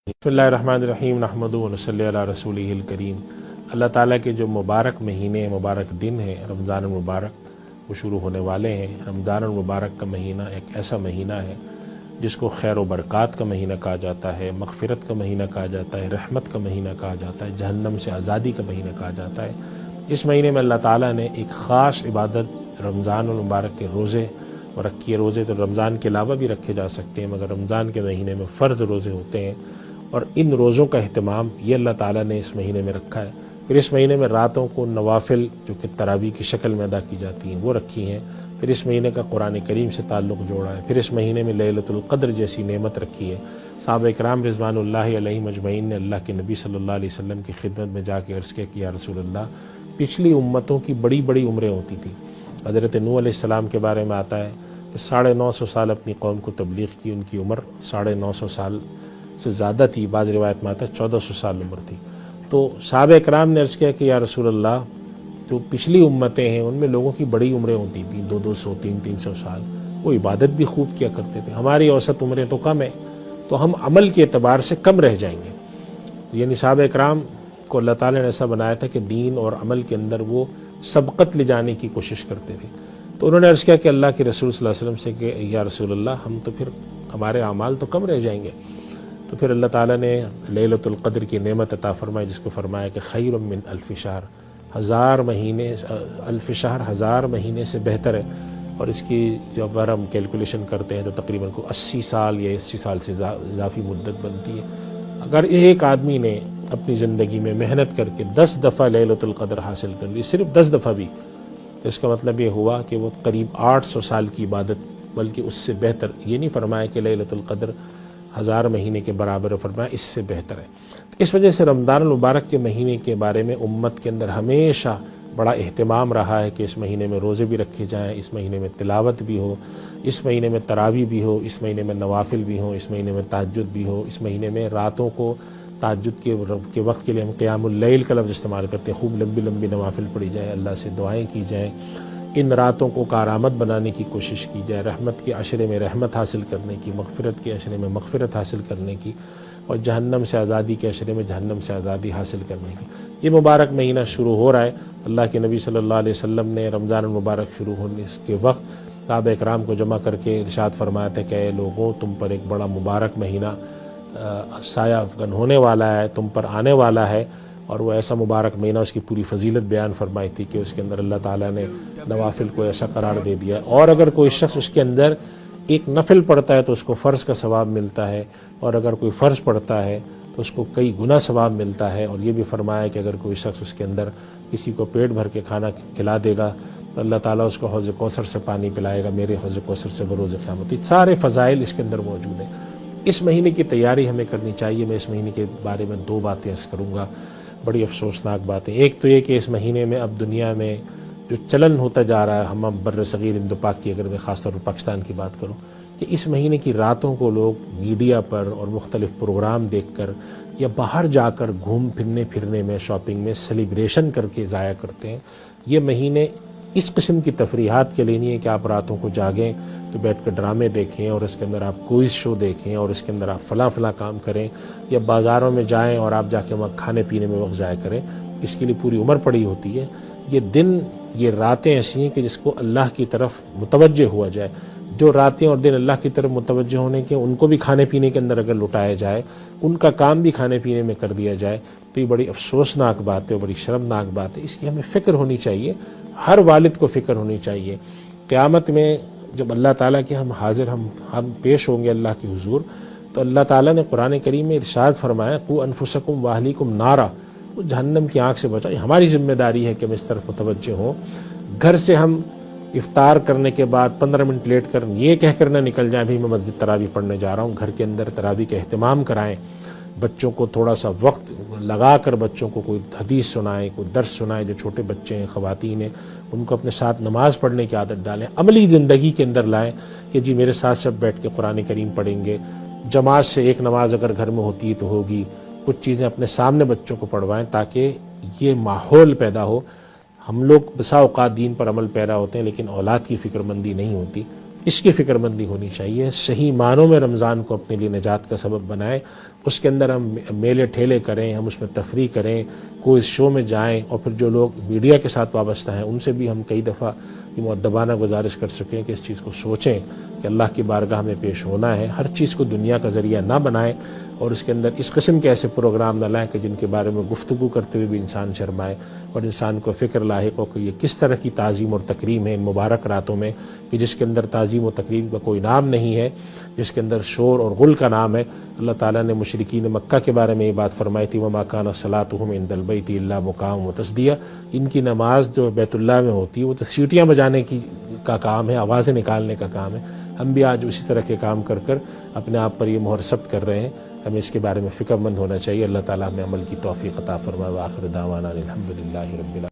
بسم اللہ الرحمن الرحیم نحمدہ ونصلی علی رسولہ الکریم۔ اللہ تعالیٰ کے جو مبارک مہینے مبارک دن ہیں رمضان المبارک وہ شروع ہونے والے ہیں۔ رمضان المبارک کا مہینہ ایک ایسا مہینہ ہے جس کو خیر و برکات کا مہینہ کہا جاتا ہے، مغفرت کا مہینہ کہا جاتا ہے، رحمت کا مہینہ کہا جاتا ہے، جہنم سے آزادی کا مہینہ کہا جاتا ہے۔ اس مہینے میں اللہ تعالیٰ نے ایک خاص عبادت رمضان المبارک کے روزے اور رکھی ہے۔ روزے تو رمضان کے علاوہ بھی رکھے جا سکتے ہیں، مگر رمضان کے مہینے میں فرض روزے ہوتے ہیں، اور ان روزوں کا اہتمام یہ اللہ تعالیٰ نے اس مہینے میں رکھا ہے۔ پھر اس مہینے میں راتوں کو نوافل جو کہ تراویح کی شکل میں ادا کی جاتی ہیں وہ رکھی ہیں۔ پھر اس مہینے کا قرآن کریم سے تعلق جوڑا ہے۔ پھر اس مہینے میں لیلۃ القدر جیسی نعمت رکھی ہے۔ صحابہ کرام رضوان اللہ علیہم اجمعین نے اللہ کے نبی صلی اللہ علیہ وسلم کی خدمت میں جا کے عرض کیا کہ یا رسول اللہ، پچھلی امتوں کی بڑی بڑی عمریں ہوتی تھیں۔ حضرت نوح علیہ السلام کے بارے میں آتا ہے کہ 950 سال اپنی قوم کو تبلیغ کی، ان کی عمر 950 سال سے زیادہ تھی، بعض روایت میں آتا ہے 1400 سال عمر تھی۔ تو صحابہ کرام نے عرض کیا کہ یا رسول اللہ، جو پچھلی امتیں ہیں ان میں لوگوں کی بڑی عمریں ہوتی تھیں، 200 300 سال، وہ عبادت بھی خوب کیا کرتے تھے، ہماری اوسط عمریں تو کم ہیں، تو ہم عمل کے اعتبار سے کم رہ جائیں گے۔ یعنی صحابہ کرام کو اللہ تعالیٰ نے ایسا بنایا تھا کہ دین اور عمل کے اندر وہ سبقت لے جانے کی کوشش کرتے تھے۔ تو انہوں نے عرض کیا کہ اللہ کے رسول صلی اللہ علیہ وسلم سے کہ یا رسول اللہ، ہم تو پھر ہمارے اعمال تو کم رہ جائیں گے۔ تو پھر اللہ تعالیٰ نے لیلۃ القدر کی نعمت عطا فرمائی، جس کو فرمایا کہ خیر من الف شہر، الف شہر ہزار مہینے سے بہتر ہے۔ اور اس کی جب ہم کیلکولیشن کرتے ہیں تو تقریباً 80 سال یا 80 سال سے اضافی مدت بنتی ہے۔ اگر ایک آدمی نے اپنی زندگی میں محنت کر کے 10 دفعہ لیلۃ القدر حاصل کر لی، صرف 10 دفعہ بھی، تو اس کا مطلب یہ ہوا کہ وہ قریب 800 سال کی عبادت، بلکہ اس سے بہتر، یہ نہیں فرمایا کہ لیلۃ القدر 1000 مہینے کے برابر، فرمایا اس سے بہتر ہے۔ اس وجہ سے رمضان المبارک کے مہینے کے بارے میں امت کے اندر ہمیشہ بڑا اہتمام رہا ہے کہ اس مہینے میں روزے بھی رکھے جائیں، اس مہینے میں تلاوت بھی ہو، اس مہینے میں تراویح بھی ہو، اس مہینے میں نوافل بھی ہو، اس مہینے میں تہجد بھی ہو، اس مہینے میں راتوں کو تہجد کے وقت کے لیے ہم قیام اللیل کا لفظ استعمال کرتے ہیں، خوب لمبی لمبی نوافل پڑھی جائیں، اللہ سے دعائیں کی جائیں، ان راتوں کو کارآمد بنانے کی کوشش کی جائے، رحمت کے عشرے میں رحمت حاصل کرنے کی، مغفرت کے عشرے میں مغفرت حاصل کرنے کی، اور جہنم سے آزادی کے عشرے میں جہنم سے آزادی حاصل کرنے کی۔ یہ مبارک مہینہ شروع ہو رہا ہے۔ اللہ کے نبی صلی اللہ علیہ وسلم نے رمضان المبارک شروع ہونے کے وقت صحابہ اکرام کو جمع کر کے ارشاد فرمایا تھا کہ اے لوگوں، تم پر ایک بڑا مبارک مہینہ سایہ افغن ہونے والا ہے، تم پر آنے والا ہے۔ اور وہ ایسا مبارک مہینہ، اس کی پوری فضیلت بیان فرمائی تھی کہ اس کے اندر اللہ تعالیٰ نے نوافل کو ایسا قرار دے دیا، اور اگر کوئی شخص اس کے اندر ایک نفل پڑھتا ہے تو اس کو فرض کا ثواب ملتا ہے، اور اگر کوئی فرض پڑھتا ہے تو اس کو کئی گنا ثواب ملتا ہے۔ اور یہ بھی فرمایا کہ اگر کوئی شخص اس کے اندر کسی کو پیٹ بھر کے کھانا کھلا دے گا تو اللہ تعالیٰ اس کو حوض کوثر سے پانی پلائے گا، میرے حوض کوثر سے بروز قیامت۔ سارے فضائل اس کے اندر موجود ہیں۔ اس مہینے کی تیاری ہمیں کرنی چاہیے۔ میں اس مہینے کے بارے میں 2 باتیں عرض کروں گا، بڑی افسوسناک باتیں۔ ایک تو یہ کہ اس مہینے میں اب دنیا میں جو چلن ہوتا جا رہا ہے، ہم بر صغیر ہند و پاک کی، اگر میں خاص طور پر پاکستان کی بات کروں، کہ اس مہینے کی راتوں کو لوگ میڈیا پر اور مختلف پروگرام دیکھ کر یا باہر جا کر گھوم پھرنے میں، شاپنگ میں سیلیبریشن کر کے ضائع کرتے ہیں۔ یہ مہینے اس قسم کی تفریحات کے لیے نہیں ہے کہ آپ راتوں کو جاگیں تو بیٹھ کر ڈرامے دیکھیں، اور اس کے اندر آپ کوئز شو دیکھیں، اور اس کے اندر آپ فلاں کام کریں، یا بازاروں میں جائیں اور آپ جا کے وہاں کھانے پینے میں وقت ضائع کریں۔ اس کے لیے پوری عمر پڑی ہوتی ہے۔ یہ دن، یہ راتیں ایسی ہیں کہ جس کو اللہ کی طرف متوجہ ہوا جائے۔ جو راتیں اور دن اللہ کی طرف متوجہ ہونے کے، ان کو بھی کھانے پینے کے اندر اگر لٹایا جائے، ان کا کام بھی کھانے پینے میں کر دیا جائے، تو یہ بڑی افسوسناک بات ہے، بڑی شرمناک بات ہے۔ اس کی ہمیں فکر ہونی چاہیے، ہر والد کو فکر ہونی چاہیے۔ قیامت میں جب اللہ تعالیٰ کے ہم پیش ہوں گے اللہ کے حضور، تو اللہ تعالیٰ نے قرآن کریم میں ارشاد فرمایا قوا انفسکم واہلیکم نارا، وہ جہنم کی آنکھ سے بچا۔ ہماری ذمہ داری ہے کہ ہم اس طرف متوجہ ہوں۔ گھر سے ہم افطار کرنے کے بعد 15 منٹ لیٹ کر یہ کہہ کر نہ نکل جائیں بھی میں مسجد تراویح پڑھنے جا رہا ہوں۔ گھر کے اندر تراویح کا اہتمام کرائیں، بچوں کو تھوڑا سا وقت لگا کر بچوں کو کوئی حدیث سنائیں، کوئی درس سنائیں۔ جو چھوٹے بچے ہیں، خواتین ہیں، ان کو اپنے ساتھ نماز پڑھنے کی عادت ڈالیں، عملی زندگی کے اندر لائیں کہ جی میرے ساتھ سب بیٹھ کے قرآن کریم پڑھیں گے۔ جماعت سے ایک نماز اگر گھر میں ہوتی ہے تو ہوگی، کچھ چیزیں اپنے سامنے بچوں کو پڑھوائیں تاکہ یہ ماحول پیدا ہو۔ ہم لوگ بسا اوقات دین پر عمل پیرا ہوتے ہیں لیکن اولاد کی فکر مندی نہیں ہوتی۔ اس کی فکر مندی ہونی چاہیے۔ صحیح معنوں میں رمضان کو اپنے لیے نجات کا سبب بنائیں، اس کے اندر ہم میلے ٹھیلے کریں، ہم اس میں تفریح کریں، کوئی شو میں جائیں، اور پھر جو لوگ میڈیا کے ساتھ وابستہ ہیں ان سے بھی ہم کئی دفعہ یہ مؤدبانہ گزارش کر سکیں کہ اس چیز کو سوچیں کہ اللہ کی بارگاہ میں پیش ہونا ہے، ہر چیز کو دنیا کا ذریعہ نہ بنائیں، اور اس کے اندر اس قسم کے ایسے پروگرام نہ لائیں کہ جن کے بارے میں گفتگو کرتے ہوئے بھی انسان شرمائے، اور انسان کو فکر لاحق ہو کہ یہ کس طرح کی تعظیم اور تکریم ہے ان مبارک راتوں میں کہ جس کے اندر تعظیم و تکریم کا کوئی نام نہیں ہے، جس کے اندر شور اور غل کا نام ہے۔ اللہ تعالیٰ نے مشرکین مکہ کے بارے میں یہ بات فرمائی تھی، وَمَا كَانَ صَلَاتُهُمْ عِندَ الْبَيْتِ إِلَّا مُقَامٌ وَتَصْدِيَةٌ، ان کی نماز جو بیت اللہ میں ہوتی ہے وہ تو سیٹیاں بجانے کا کام ہے، آوازیں نکالنے کا کام ہے۔ ہم بھی آج اسی طرح کے کام کر کر اپنے آپ پر یہ مہر ثبت کر رہے ہیں، ہمیں اس کے بارے میں فکر مند ہونا چاہیے۔ اللہ تعالیٰ ہمیں عمل کی توفیق عطا فرمائے۔ وآخر دعوانا الحمدللہ رب العالمین۔